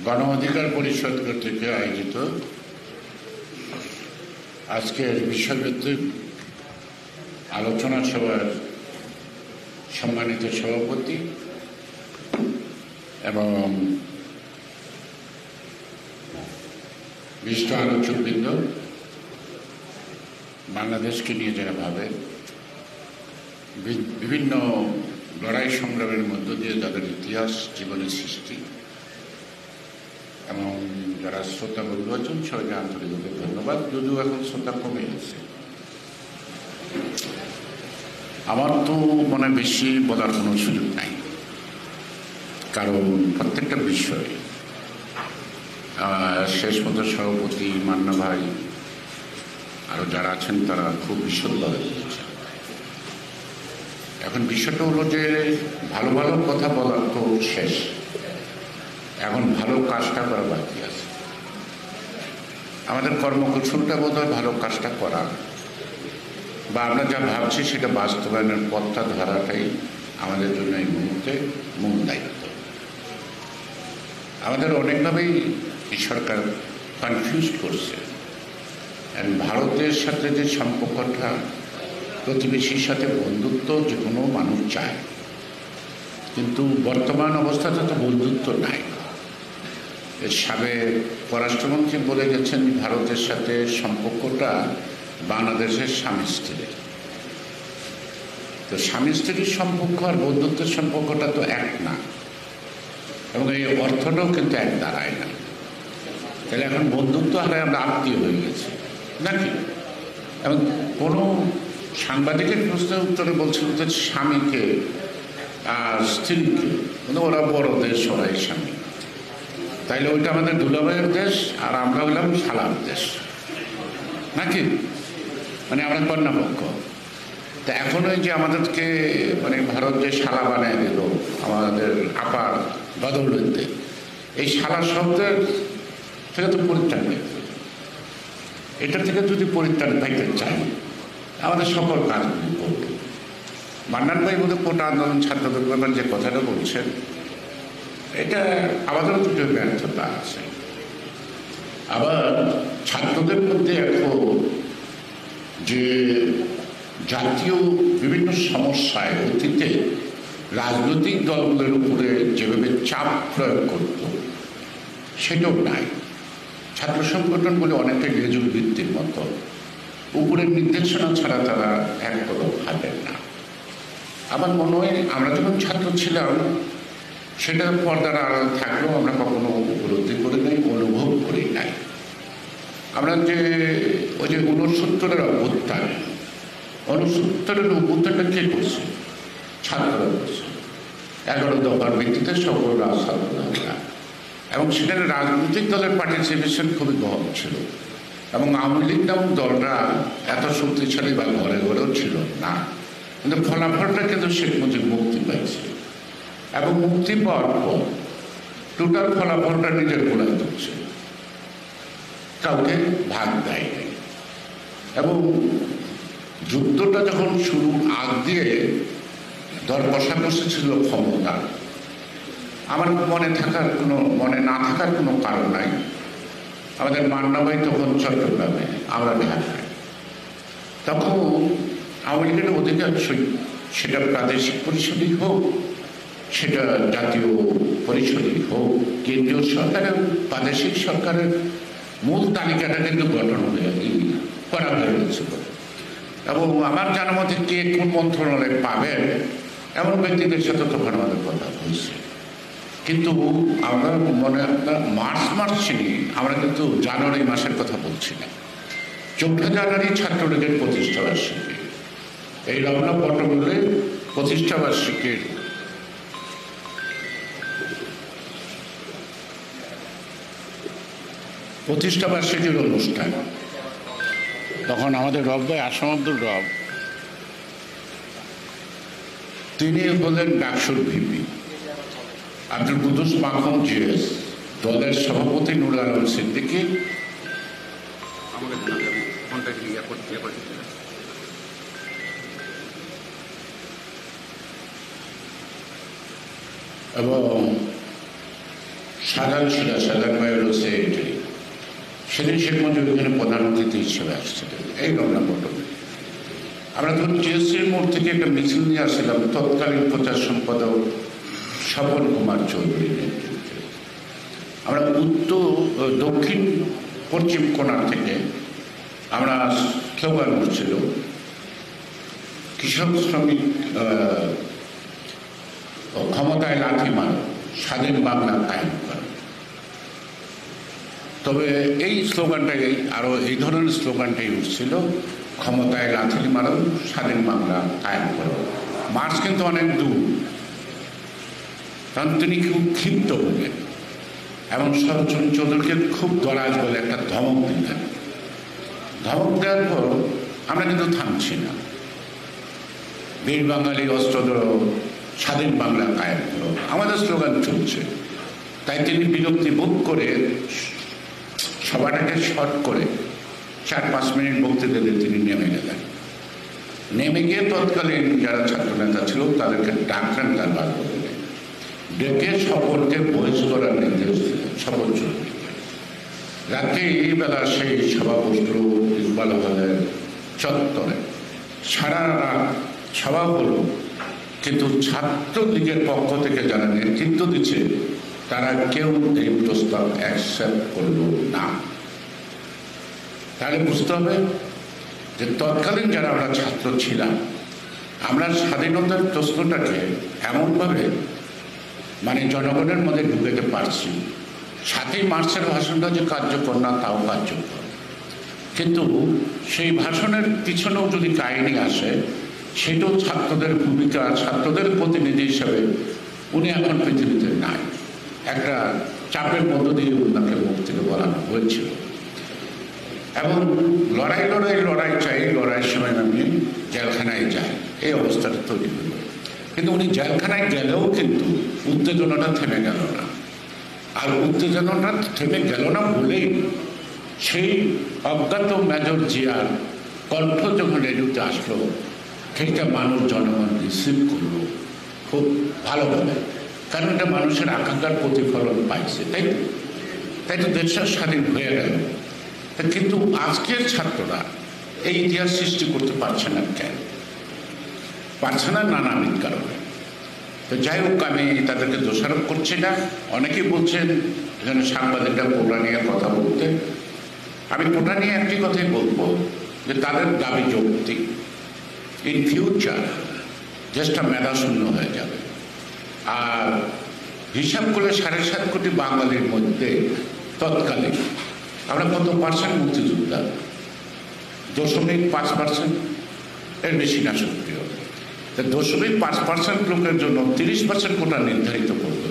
গণ অধিকার পরিষদ কর্তৃক আয়োজিত আজকের বিষয়ভিত্তিক আলোচনা সভার সম্মানিত সভাপতি এবং বিশিষ্ট আলোচকবৃন্দ, বাংলাদেশকে নিয়ে যারা ভাবে, বিভিন্ন লড়াই সংগ্রামের মধ্য দিয়ে যাদের ইতিহাস জীবনের সৃষ্টি এবং যারা শ্রোতা বন্ধু আছেন সবাইকে আন্তরিকভাবে ধন্যবাদ। যদিও এখন শ্রোতা কমে গেছে, আমার তো মনে বেশি বলার কোনো সুযোগ নাই, কারণ প্রত্যেকটা বিষয় শেষ মতো সভাপতি মান্না ভাই আরও যারা আছেন তারা খুব বিশদভাবে বলেছেন। এখন বিষয়টা হলো যে ভালো ভালো কথা বলার তো শেষ, এখন ভালো কাজটা করা বাকি আছে। আমাদের কর্মকৌশলটা বোধ হয় ভালো কাজটা করা বা আমরা যা ভাবছি সেটা বাস্তবায়নের পথটা ধরাটাই আমাদের জন্য এই মুহূর্তে মূল দায়িত্ব। আমাদের অনেকভাবেই এই সরকার কনফিউজ করছে। ভারতের সাথে যে সম্পর্কটা, প্রতিবেশীর সাথে বন্ধুত্ব যে কোনো মানুষ চায়, কিন্তু বর্তমান অবস্থাতে তো বন্ধুত্ব নাই। এর সাবেক পররাষ্ট্রমন্ত্রী বলে গেছেন ভারতের সাথে সম্পর্কটা বাংলাদেশের স্বামী স্ত্রীর। তো স্বামী স্ত্রীর সম্পর্ক আর বন্ধুত্বের সম্পর্কটা তো এক না, এবং এই অর্থটাও কিন্তু এক দাঁড়ায় না। তাহলে এখন বন্ধুত্ব হারে আমরা আত্মীয় হয়ে গেছি নাকি? এবং কোনো সাংবাদিকের প্রশ্নের উত্তরে বলছিল যে স্বামীকে আর স্ত্রীকে, মানে ওরা বড় দেশ, সবাই স্বামী, তাইলে ওইটা আমাদের দুলাভাইয়ের দেশ আর আমরা হলাম শালার দেশ নাকি? মানে আমরা কন্যাপক্ষ। তা এখন ওই যে আমাদেরকে মানে ভারত যে শালা বানায় দিল আমাদের আপার বদৌলতে, এই শালা শব্দের থেকে তো পরিত্রাণ নেই। এটা থেকে যদি পরিত্রাণ পাইতে চাই আমাদের সকল কাজগুলি করব। মান্নান ভাই বলে কোটা আন্দোলন ছাত্রদের ব্যাপার যে কথাটা বলছেন, এটা আমাদেরও দুটো ব্যর্থতা আছে। আবার ছাত্রদের মধ্যে এখন যে জাতীয় বিভিন্ন সমস্যায় অতীতে রাজনৈতিক দলগুলোর উপরে যেভাবে চাপ প্রয়োগ করত সেটাও নাই। ছাত্র সংগঠনগুলো অনেকটা লেজুর ভিত্তির মতো, উপরের নির্দেশনা ছাড়া তারা এক কদম হাঁটেন না। আমার মনে হয় আমরা যখন ছাত্র ছিলাম সেটা পর্দার আড়াল থাকলেও আমরা কখনো উপলব্ধি করি নাই, অনুভব করি নাই। আমরা যে ওই যে 69-এর অভ্যুত্থান, 69-এর অভ্যুত্থানটা কে করছে? ছাত্ররা করছে। 11 দফার ভিত্তিতে সকল রাজনীতিরা, এবং সেখানে রাজনৈতিক দলের পার্টিসিপেশন খুবই কম ছিল, এবং আওয়ামী লীগ নামক দলরা এত শক্তিশালী বা ঘরে ঘরেও ছিল না। কিন্তু ফলাফলটা কিন্তু শেখ মুজিব মুক্তি পাইছে, এবং মুক্তি পাওয়ার পর টোটাল ফলাফলটা নিজের গোলায় তুলছে, কাউকে ভাগ দেয় নাই। এবং যুদ্ধটা যখন শুরু আগ দিয়ে দর কষাকষি ছিল ক্ষমতা, আমার মনে না থাকার কোনো কারণ নাই। আমাদের মান্না ভাই তখন চট্টগ্রামে, আমরা ঢাকায়। তখন আওয়ামী লীগের অধিকাংশই, সেটা প্রাদেশিক পরিষদই হোক, সেটা জাতীয় পরিষদই হোক, কেন্দ্রীয় সরকারের প্রাদেশিক সরকারের মূল তালিকাটা কিন্তু গঠন করা হয়ে গেছিল। এবং আমার জানা মতে কে কোন মন্ত্রণালয়ে পাবেন এমন ব্যক্তিদের সাথে তখন আমাদের কথা হয়েছে। কিন্তু আমরা মনে আপনার মার্চ ছিনি, আমরা কিন্তু জানুয়ারি মাসের কথা বলছি না। 4 জানুয়ারি ছাত্রলীগের প্রতিষ্ঠাবার্ষিকী, এই রমনা পট্টগ্রামে প্রতিষ্ঠাবার্ষিকীর অনুষ্ঠান। তখন আমাদের রব ভাই আসম আব্দুল রব, তিনি হলেন ডাকসুর ভিপি, আব্দুল কুদ্দুস মাখন জিএস, দলের সভাপতি নুর আলম সিদ্দিকী, এবং শাহজাহান ভাই হলো সেক্রেটারি। সেদিন শেখ মুজিব এখানে প্রধান অতিথি হিসেবে আসছিলেন। এই রমনা ঘটনা আমরা ধরুন টিএসসির মোড় থেকে একটা মিছিল নিয়ে আসছিলাম তৎকালীন প্রচার সম্পাদক স্বপন কুমার চৌধুরীর নেতৃত্বে। আমরা দক্ষিণ পশ্চিম কোণার থেকে আমরা স্লোগান করছিল কৃষক শ্রমিক ক্ষমতায় লাথি মারো, স্বাধীন বাংলা কায়েম করো। তবে এই স্লোগানটাই আরও এই ধরনের স্লোগানটাই উঠছিল, ক্ষমতায় লাথি মারো, স্বাধীন বাংলা কায়েম করো। মার্চ কিন্তু অনেক দূর, কারণ তিনি খুব ক্ষিপ্ত হলেন এবং শরৎচন্দ্র চৌধুরীকে খুব দরাজ বলে একটা ধমক দিলেন। ধমক দেওয়ার পর আমরা কিন্তু থামছি না, বীর বাঙালি অস্ত্র ধরো, স্বাধীন বাংলা কায়েম করো, আমাদের স্লোগান চলছে। তাই তিনি বিরক্তি বোধ করে সবাটাকে শর্ট করে 4-5 মিনিট বক্তৃতা দিয়ে তিনি নেমে গেলেন। নেমে গিয়ে তৎকালীন যারা ছাত্রনেতা ছিল তাদেরকে ডাকলেন তার বাসভবনে, ডেকে সকলকে বহিষ করার নির্দেশ দিলেন সকল চৌধুরীকে। রাত্রে এই বেলা সেই সভা বসল ইকবাল হলের চত্বরে, সারা রাত সভা হলো, কিন্তু ছাত্রলীগের পক্ষ থেকে যারা নেতৃত্ব দিচ্ছে তারা কেউ এই প্রস্তাব অ্যাকসেপ্ট করল না। তাহলে বুঝতে হবে যে তৎকালীন যারা আমরা ছাত্র ছিলাম, আমরা স্বাধীনতার প্রশ্নটাকে এমনভাবে মানে জনগণের মধ্যে ঢুকাতে পারছি। 7ই মার্চের ভাষণটা যে কার্যকর না তাও কার্যকর, কিন্তু সেই ভাষণের পিছনেও যদি কাহিনী আসে সেটাও ছাত্রদের ভূমিকা, ছাত্রদের প্রতিনিধি হিসাবে উনি এখন পৃথিবীতে নাই। একটা চাপের মধ্য দিয়ে ওনাকে মুখ থেকে বলানো হয়েছিল এবং লড়াই চাই, লড়াইয়ের সময় আমি জেলখানায় যাই, এই অবস্থাটা তৈরি হলো। কিন্তু উনি জেলখানায় গেলেও কিন্তু উত্তেজনাটা থেমে গেল না। আর উত্তেজনাটা থেমে গেল না বলেই সেই অজ্ঞাত মেজর জিয়ার কণ্ঠ যখন রেডিওতে আসলো, সেইটা মানুষ জনগণ রিসিভ করলো খুব ভালোভাবে, কারণ এটা মানুষের আকাঙ্ক্ষার প্রতিফলন পাইছে। তাই তো দেশটা স্বাধীন হয়ে গেল। কিন্তু আজকের ছাত্ররা এই ইতিহাস সৃষ্টি করতে পারছে না। কেন পারছে না? নানাবিধ কারণে। তো যাই হোক, আমি তাদেরকে দোষারোপ করছি না। অনেকেই বলছেন এখানে সাংবাদিকরা কোটা নিয়ে কথা বলতে, আমি কোটা নিয়ে একটি কথাই বলবো যে তাদের দাবি যৌক্তিক। ইন ফিউচার দেশটা মেধাশূন্য হয়ে যাবে। আর হিসাব করলে 7.5 কোটি বাঙালির মধ্যে তৎকালীন আমরা কত পার্সেন্ট মুক্তিযোদ্ধা? 0.5%, এর বেশি না সক্রিয়। 0.5% লোকের জন্য 30% কোটা নির্ধারিত করবে।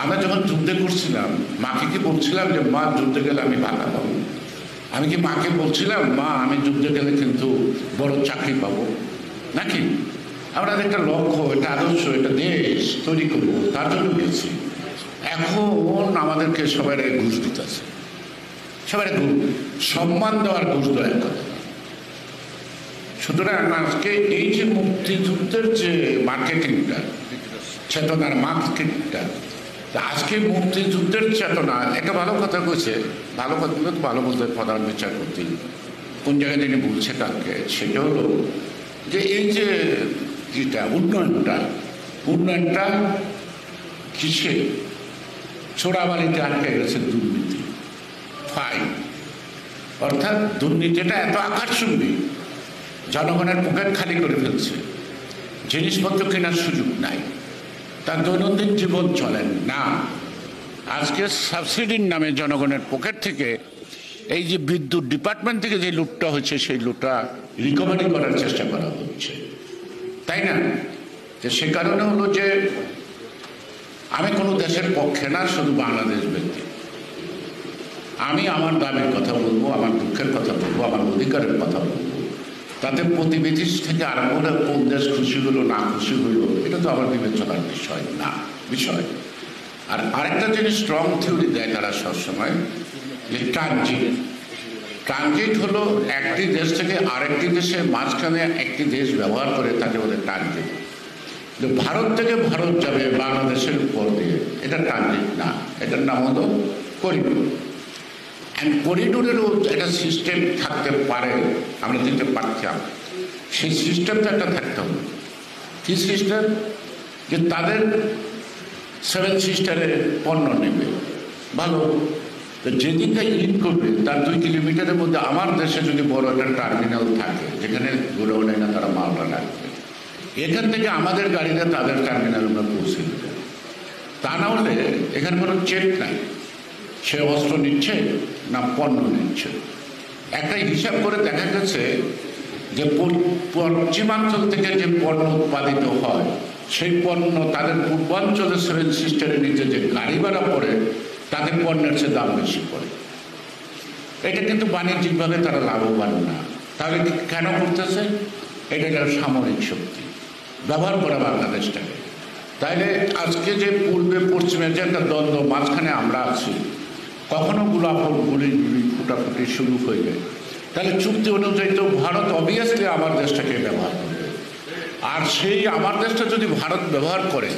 আমরা যখন যুদ্ধে করছিলাম, মাকে কি বলছিলাম যে মা যুদ্ধে গেলে আমি ভাতা পাবো? আমি কি মাকে বলছিলাম মা আমি যুদ্ধে গেলে কিন্তু বড় চাকরি পাবো? নাকি আমরা একটা লক্ষ্য, একটা আদর্শ, একটা দেশ তৈরি করবো, তার জন্য গেছি। এখন আমাদেরকে সবাই ঘুষ দিতেছে, সবাই সম্মান দেওয়ার ঘুষ দেওয়ার কথা। সুতরাং আজকে এই যে মুক্তিযুদ্ধের যে মার্কেটিংটা, চেতনার মার্কেটিংটা, আজকে মুক্তিযুদ্ধের চেতনা একটা ভালো কথা কইছে, ভালো কথাগুলো তো ভালো বলতে প্রধান বিচারপতি কোন জায়গায় তিনি বলছে কালকে, সেটা হলো যে এই যে যেটা উন্নয়নটা কিসে? চোরাবালিতে আটকে গেছে দুর্নীতি, ফাইন। অর্থাৎ দুর্নীতিটা এত আকাশচুম্বী, জনগণের পকেট খালি করে ফেলছে, জিনিসপত্র কেনার সুযোগ নাই, তার দৈনন্দিন জীবন চলেন না। আজকে সাবসিডির নামে জনগণের পকেট থেকে এই যে বিদ্যুৎ ডিপার্টমেন্ট থেকে যে লুটটা হচ্ছে, সেই লুটটা রিকভারি করার চেষ্টা করা হচ্ছে, তাই না? যে সে কারণে হলো যে আমি কোনো দেশের পক্ষে না, শুধু বাংলাদেশ ব্যক্তি। আমি আমার দাবির কথা বলবো, আমার দুঃখের কথা বলবো, আমার অধিকারের কথা বলবো। তাতে প্রতিবেশী থেকে আরম্ভ করে কোন দেশ খুশি হলো না খুশি হইল এটা তো আমার বিবেচনার বিষয়। আর আরেকটা জিনিস স্ট্রং থিওরি দেয় তারা সবসময়, যে ট্রানজিট হলো একটি দেশ থেকে আরেকটি দেশের মাঝখানে একটি দেশ ব্যবহার করে, তাকে বলে ট্রানজিট। ভারত থেকে ভারত যাবে বাংলাদেশের উপর দিয়ে, এটা ট্রানজিট না, এটার নাম হলো করিডোর। অ্যান্ড করিডোরেরও একটা সিস্টেম থাকতে পারে, আমরা দিতে পারতাম। সেই সিস্টেমটা একটা থাকতে হবে। কি সিস্টেম? যে তাদের 7 সিস্টারের পণ্য নেবে, ভালো, তো যেদিনটা ইন করবে তার 2 কিলোমিটারের মধ্যে আমার দেশে যদি বড় একটা টার্মিনাল থাকে যেখানে গোডাউনে না তারা মালটা রাখবে, এখান থেকে আমাদের গাড়িটা তাদের টার্মিনালে আমরা পৌঁছে দেবে। তা না হলে এখানে কোনো চেক নাই, সে অস্ত্র নিচ্ছে না পণ্য নিচ্ছে। একটা হিসাব করে দেখা গেছে যে পশ্চিমাঞ্চল থেকে যে পণ্য উৎপাদিত হয় সেই পণ্য তাদের পূর্বাঞ্চলের 7 সিস্টারের নিচে যে গাড়ি ভাড়া পড়ে তাদের পণ্যের চেয়ে দাম বেশি পড়ে। এটা কিন্তু বাণিজ্যিকভাবে তারা লাভবান না। তাহলে কেন করতেছে? এটা একটা সামরিক শক্তি ব্যবহার করে বাংলাদেশটাকে। তাইলে আজকে যে পূর্বে পশ্চিমের যে একটা দ্বন্দ্ব, মাঝখানে আমরা আছি, কখনো গুলি ফুটাফুটি শুরু হয়ে যায়, তাহলে চুক্তি অনুযায়ী তো ভারত অবভিয়াসলি আমার দেশটাকে ব্যবহার করবে। আর সেই আমার দেশটা যদি ভারত ব্যবহার করে,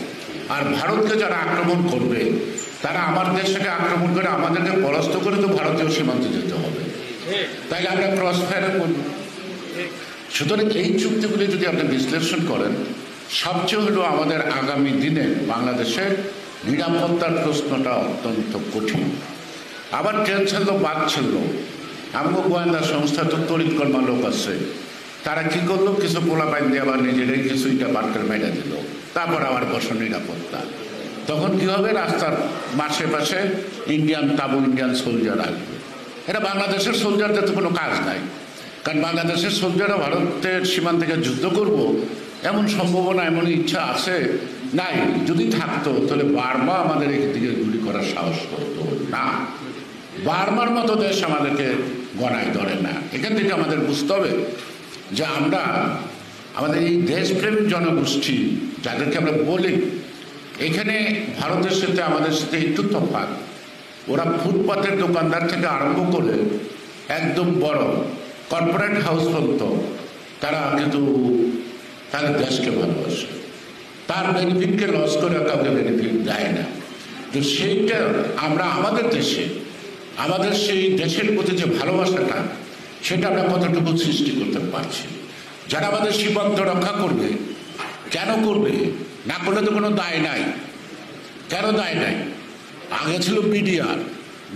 আর ভারতকে যারা আক্রমণ করবে তারা আমার দেশটাকে আক্রমণ করে আমাদেরকে পরাস্ত করে তো ভারতীয় সীমান্তে যেতে হবে, তাইলে আমরা ক্রস ফায়ারে করব। সুতরাং এই চুক্তিগুলি যদি আপনি বিশ্লেষণ করেন, সবচেয়ে হলো আমাদের আগামী দিনে বাংলাদেশের নিরাপত্তার প্রশ্নটা অত্যন্ত কঠিন। আবার ট্রেন ছাড়লো, বাদ ছাড়লো, আমাকে গোয়েন্দা সংস্থা তো তড়িৎকর্মা লোক আছে, তারা কি করলো, কিছু পোলা পাইন দিয়ে আবার নিজেরাই কিছু ইটা বাটকার মেরে দিল, তারপর আবার বসন নিরাপত্তা। তখন কি হবে? রাস্তার মাসে পাশে ইন্ডিয়ান তাবু, ইন্ডিয়ান সোলজার আসবে। এটা বাংলাদেশের সোলজারদের তো কোনো কাজ নাই, কারণ বাংলাদেশের সোলজাররা ভারতের সীমান্ত থেকে যুদ্ধ করব এমন সম্ভাবনা, এমন ইচ্ছা আছে নাই। যদি থাকতো তাহলে বার্মা আমাদের দিকে গুলি করার সাহস করতো না। বার্মার মতো দেশ আমাদেরকে গণায় ধরে না। এখান থেকে আমাদের বুঝতে হবে যে আমরা আমাদের এই দেশপ্রেমিক জনগোষ্ঠী যাদেরকে আমরা বলি, এখানে ভারতের সাথে আমাদের সাথে একটু তফাৎ। ওরা ফুটপাতের দোকানদার থেকে আরম্ভ করে একদম বড় কর্পোরেট হাউস পর্যন্ত তারা কিন্তু তাদের দেশকে ভালোবাসে, তার বেনিফিটকে লস করে কাউকে বেনিফিট দেয় না। তো সেইটা আমরা আমাদের দেশে, আমাদের সেই দেশের প্রতি যে ভালোবাসাটা, সেটা আমরা কতটুকু সৃষ্টি করতে পারছি। যারা আমাদের সীমান্ত রক্ষা করবে, কেন করবে? না করলে তো কোনো দায় নাই। কেন দায় নাই? আগে ছিল বিডিআর,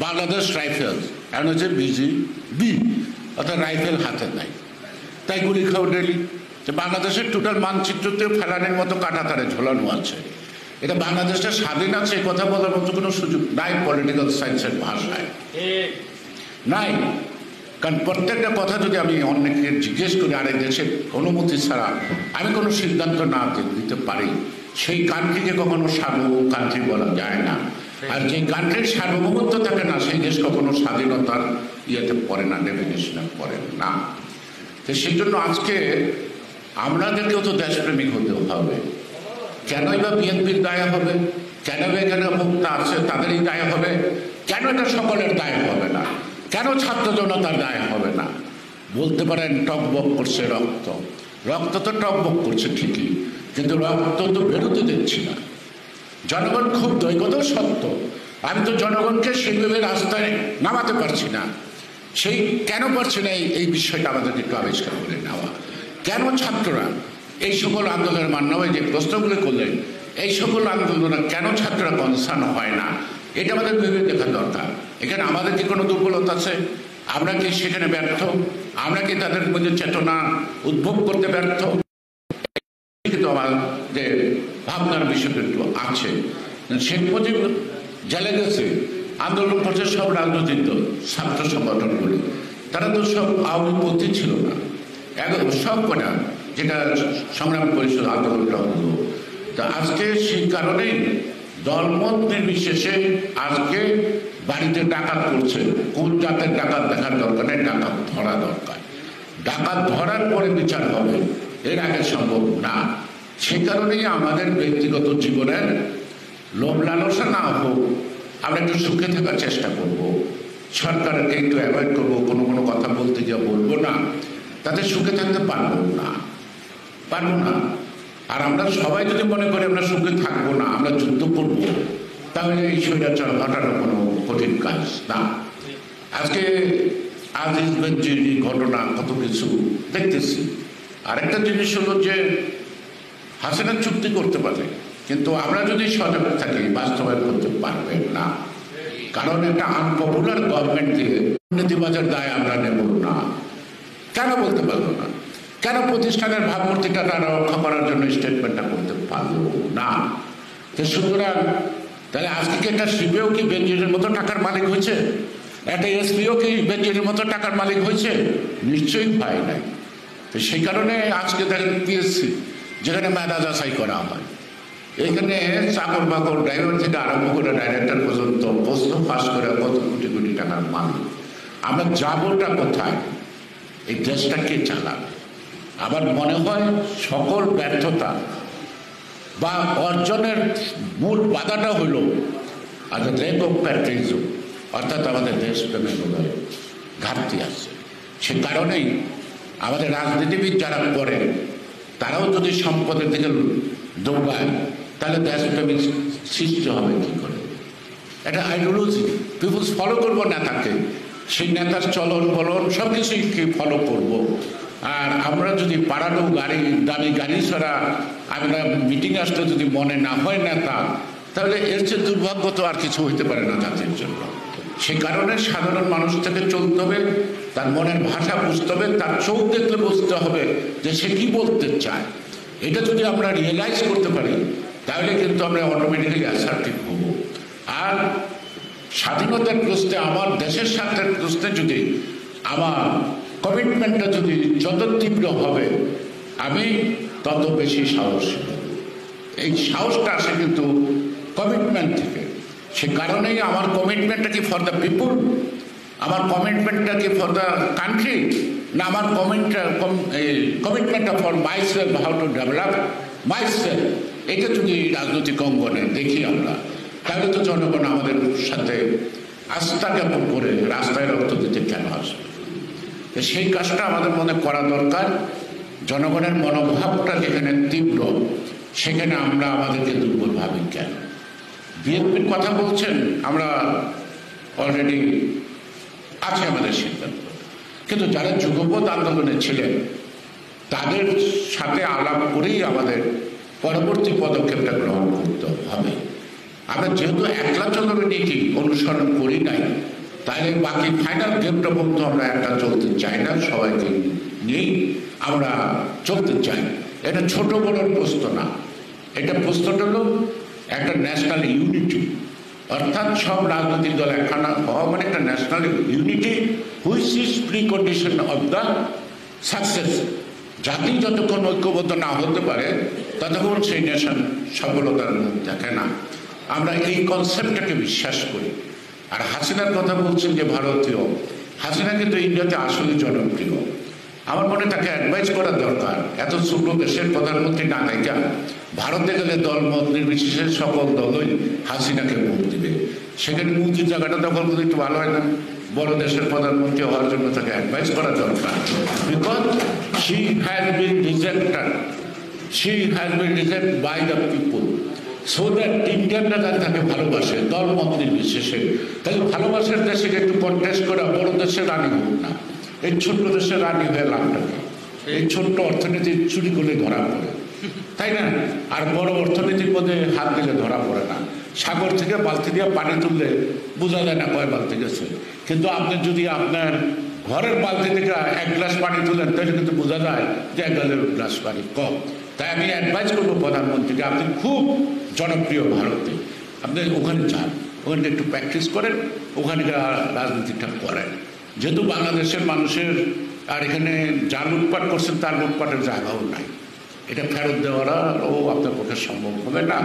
বাংলাদেশ রাইফেলস, এখন হচ্ছে বিজিবি, অর্থাৎ রাইফেল হাতে নাই, তাই গুলি খাও ডেলি। বাংলাদেশের টোটাল মানচিত্রতে ফেলানের মতো কাঁটাতারে ঝোলানো আছে। এটা বাংলাদেশটা স্বাধীন আছে কথা বলার মতো কোনো সুযোগ নাই পলিটিক্যাল সায়েন্সের ভাষায়, নাই। কারণ প্রত্যেকটা কথা যদি আমি অনেককে জিজ্ঞেস করি, আরেক দেশের অনুমতি ছাড়া আমি কোনো সিদ্ধান্ত না দিতে পারি, সেই কান্ট্রিকে কখনো সার্বভৌম কান্ট্রি বলা যায় না। আর যে কান্ট্রির সার্বভৌমত্ব থাকে না, সেই দেশ কখনো স্বাধীনতার ইয়েতে পড়ে না, ডেফিনেশনে পড়ে না। তো সেই জন্য আজকে আমাদেরকেও তো দেশপ্রেমিক হতে হবে। কেনই বা বিএনপির দায় হবে? কেন এখানে মুক্তা আছে তাদেরই দায় হবে? কেন এটা সকলের দায় হবে না? কেন ছাত্র জনতার দায় হবে না? বলতে পারেন টকবক করছে রক্ত, রক্ত তো টকবক করছে ঠিকই, কিন্তু রক্ত তো বেরোতে দিচ্ছি না। জনগণ খুব দৈগত সত্য, আমি তো জনগণকে সেইভাবে রাস্তায় নামাতে পারছি না। সেই কেন পারছি না, এই বিষয়টা আমাদেরকে একটু আবিষ্কার করে নেওয়া। কেন ছাত্ররা এই সকল আন্দোলনের মান্যবে যে প্রশ্নগুলো করলেন, এই সকল আন্দোলনে কেন ছাত্ররা কনসার্ন হয় না, এটা আমাদের ভেবে দেখা দরকার। এখানে আমাদের কি কোনো দুর্বলতা আছে? আমরা কি সেখানে ব্যর্থ? আমরা কি তাদের মধ্যে চেতনা উদ্ভব করতে ব্যর্থ? কিন্তু আমার যে ভাবনার বিষয়টা একটু আছে। শেখ মুজিব জেলে গেছে, আন্দোলন করছে সব রাজনৈতিক দল, ছাত্র সংগঠনগুলি, তারা তো সব আওয়ামী পন্থী ছিল না, সব কটা যেটা সংগ্রাম পরিষদ আন্দোলনটা হলো। তা আজকে সেই কারণেই দলমত নির্বিশেষে আজকে বাড়িতে ডাকাত করছে। কোন জাতের ডাকাত দেখার দরকার নেই, ডাকাত ধরা দরকার। ডাকাত ধরার পরে বিচার হবে, এর আগে সম্ভব না। সে কারণেই আমাদের ব্যক্তিগত জীবনের লোভ লালসা না হোক, আমরা একটু সুখে থাকার চেষ্টা করব, সরকারকে একটু অ্যাভয়েড করবো, কোনো কথা বলতে গিয়ে বলবো না, তাতে সুখে থাকতে পারবো না। আর আমরা সবাই যদি মনে করি আমরা সুখে থাকবো না, আমরা যুদ্ধ করবো, তাহলে এই স্বৈরাচার হটানো কোনো কঠিন কাজ না। আজকে আজিজ বেনজির ঘটনা কত কিছু দেখতেছি। আরেকটা জিনিস হলো যে হাসিনা চুক্তি করতে পারে, কিন্তু আমরা যদি সজাগ থাকি বাস্তবায়ন করতে পারবেন না। কারণ একটা আনপপুলার গভর্নমেন্ট দিয়ে দুর্নীতিবাজের দায় আমরা নেব না। কেন বলতে পারবো না? কেন প্রতিষ্ঠানের ভাবমূর্তিটা তারা রক্ষা করার জন্য স্টেটমেন্টটা করতে পারলো না? তো সুতরাং তাহলে আজকে কি একটা সিবিও কি বেনজিরের মতো টাকার মালিক হয়েছে? একটা এসপিও কি বেনজিরের মতো টাকার মালিক হয়েছে? নিশ্চয়ই হয় নাই। তো সেই কারণে আজকে দেখেন পিএসসি যেখানে মেধা যাচাই করা হয়, এখানে চাকর বাকর ড্রাইভার থেকে আরম্ভ করে ডাইরেক্টর পর্যন্ত প্রশ্ন পাস করে কত কোটি কোটি টাকার মালিক। আমরা যাবোটা কোথায়? এই দেশটা কে চালাবে? আমার মনে হয় সকল ব্যর্থতা বা অর্জনের মূল বাধাটা হইল লেক অফ প্যাট্রিয়টিজম, অর্থাৎ আমাদের দেশপ্রেমের বোধহয় ঘাটতি আছে। সে কারণেই আমাদের রাজনীতিবিদ যারা করেন তারাও যদি সম্পদের দিকে দৌড়ায় তাহলে দেশপ্রেমিক সৃষ্টি হবে কী করে? একটা আইডিওলজি পিপুলস ফলো করবো নেতাকে, সেই নেতার চলন বলন সব কিছুই ফলো করবো। আর আমরা যদি পাড়ানো গাড়ি দামি গাড়ি ছাড়া আমরা মিটিং আসতে যদি মনে না হয় নেতা, তাহলে এর চেয়ে দুর্ভাগ্য তো আর কিছু হইতে পারে না জাতির জন্য। সে কারণে সাধারণ মানুষ থেকে চলতে হবে, তার মনের ভাষা বুঝতে হবে, তার চোখ দেখলে বুঝতে হবে যে সে কি বলতে চায়। এটা যদি আমরা রিয়েলাইজ করতে পারি তাহলে কিন্তু আমরা অটোমেটিক্যালি অ্যাসার্টিভ হব। আর স্বাধীনতার প্রশ্নে, আমার দেশের স্বার্থের প্রশ্নে যদি আমার কমিটমেন্টটা যদি যত তীব্র হবে আমি তত বেশি সাহসী হব। এই সাহসটা আসে কিন্তু কমিটমেন্ট থেকে। সে কারণেই আমার কমিটমেন্টটা কি ফর দ্য পিপুল, আমার কমিটমেন্টটা কি ফর দ্য কান্ট্রি, না আমার কমিটমেন্টটা for myself, how to develop myself. এটা যদি রাজনৈতিক অঙ্গনে দেখি আমরা, তাহলে তো জনগণ আমাদের সাথে আস্থা জ্ঞাপন করে রাস্তায় রক্ত দিতে কেন আসবে? সেই কাজটা আমাদের মনে করা দরকার। জনগণের মনোভাবটা যেখানে তীব্র সেখানে আমরা আমাদেরকে দুর্বল ভাবি কেন? বিএনপির কথা বলছেন, আমরা অলরেডি আছে আমাদের সিদ্ধান্ত, কিন্তু যারা যুগপৎ আন্দোলনে ছিলেন তাদের সাথে আলাপ করেই আমাদের পরবর্তী পদক্ষেপটা গ্রহণ করতে হবে। আমরা যেহেতু একলা চলবে নীতি অনুসরণ করি নাই, তাহলে বাকি ফাইনাল গেমটা পর্যন্ত আমরা একটা চলতে চাই না, সবাইকে নিয়েই আমরা চলতে চাই। এটা ছোট বড় প্রশ্ন না, এটা প্রশ্নটা হলো একটা ন্যাশনাল ইউনিটি, অর্থাৎ সব রাজনৈতিক দল একখানা হওয়া মানে একটা national unity which is pre condition of the success. জাতি যতক্ষণ ঐক্যবদ্ধ না হতে পারে ততক্ষণ সেই নেশন সফলতার মুখ দেখে না। আমরা এই কনসেপ্টটাকে বিশ্বাস করি। আর হাসিনার কথা বলছেন যে ভারতীয়, হাসিনা কিন্তু ইন্ডিয়াতে আসলে জনপ্রিয়। আমার মনে তাকে অ্যাডভাইস করা দরকার। এত ছোট দেশের প্রধানমন্ত্রী না থাকা ভারতে গেলে দলমত নির্বিশেষে সকল দলই হাসিনাকে ভোট দিবে। সেখানে মুক্তির জায়গাটা দখল করলে একটু ভালো হয় না? বড় দেশের প্রধানমন্ত্রী হওয়ার জন্য তাকে অ্যাডভাইস করা দরকার। Because she has been rejected, she has been rejected by the people, so that ইন্ডিয়ানরা তাকে ভালোবাসে দলমত নির্বিশেষে। তাহলে ভালোবাসার দেশে একটু কন্টেস্ট করা, বড় দেশের রানী হোক না, এই ছোট্ট দেশের রানী হয়ে লাভটাকে, এই ছোট্ট অর্থনীতির চুরি করলে ধরা পড়ে, তাই না? আর বড় অর্থনীতির মধ্যে হাত দিলে ধরা পড়ে না। সাগর থেকে বালতি দিয়ে পানি তুললে বোঝা যায় না কয় বালতি গেছে, কিন্তু আপনি যদি আপনার ঘরের বালতি থেকে এক গ্লাস পানি তুলেন তাহলে কিন্তু বোঝা যায় যে এক গ্লাস পানি কম। তাই আমি অ্যাডভাইস করবো প্রধানমন্ত্রীকে, আপনি খুব জনপ্রিয় ভারতে, আপনি ওখানে যান, ওখানে একটু প্র্যাকটিস করেন, ওখানে রাজনীতিটা করেন। যেহেতু বাংলাদেশের মানুষের আর এখানে যা লুটপাট করছেন তার লুটপাটের জায়গাও নাই, এটা ফেরত দেওয়ারও আপনার পক্ষে সম্ভব হবে না।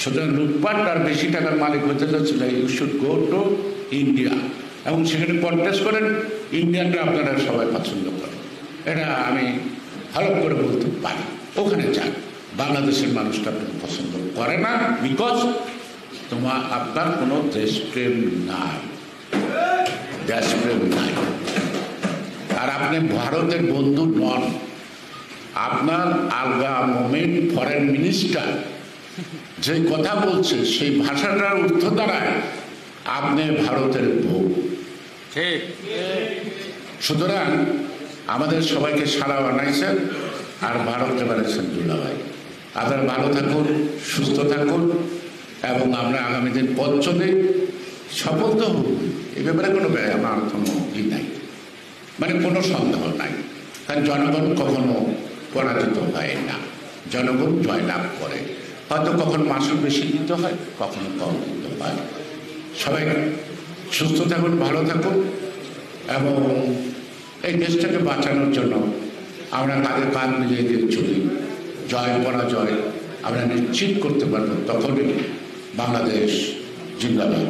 সুতরাং লুটপাট আর বেশি টাকার মালিক হতে যাচ্ছিল, you should go to India এবং সেখানে কন্টেস্ট করেন। ইন্ডিয়ানরা আপনারা সবাই পছন্দ করেন, এটা আমি ভালো করে বলতে পারি। ওখানে যান, বাংলাদেশের মানুষটা আপনাকে পছন্দ করে না, বিকজ আপনার কোনো দেশপ্রেম নাই, দেশপ্রেম নাই। আর আপনি ভারতের বন্ধু নন। আপনার আলগা মোমেন্ট ফরেন মিনিস্টার যে কথা বলছে সেই ভাষাটার অর্থ দাঁড়ায় আপনি ভারতের বউ। ঠিক। সুতরাং আমাদের সবাইকে সারা বানাইছেন আর ভারতকে বানাইছেন দুলাভাই। আপনারা ভালো থাকুন, সুস্থ থাকুন এবং আমরা আগামী দিন পথ চলে সফল তো হব, এ ব্যাপারে কোনো আমার কোনো নাই, মানে কোনো সন্দেহ নাই। কারণ জনগণ কখনো পরাজিত হয় না, জনগণ জয়লাভ করে। হয়তো কখনো মাসুল বেশি দিতে হয়, কখনো কম দিতে হয়। সবাই সুস্থ থাকুন, ভালো থাকুন এবং এই দেশটাকে বাঁচানোর জন্য আমরা কাঁধে কাঁধ মিলিয়ে দিয়ে চলি। জয় পরাজয় আমরা নিশ্চিত করতে পারবো, তখনই বাংলাদেশ জিন্দাবাদ।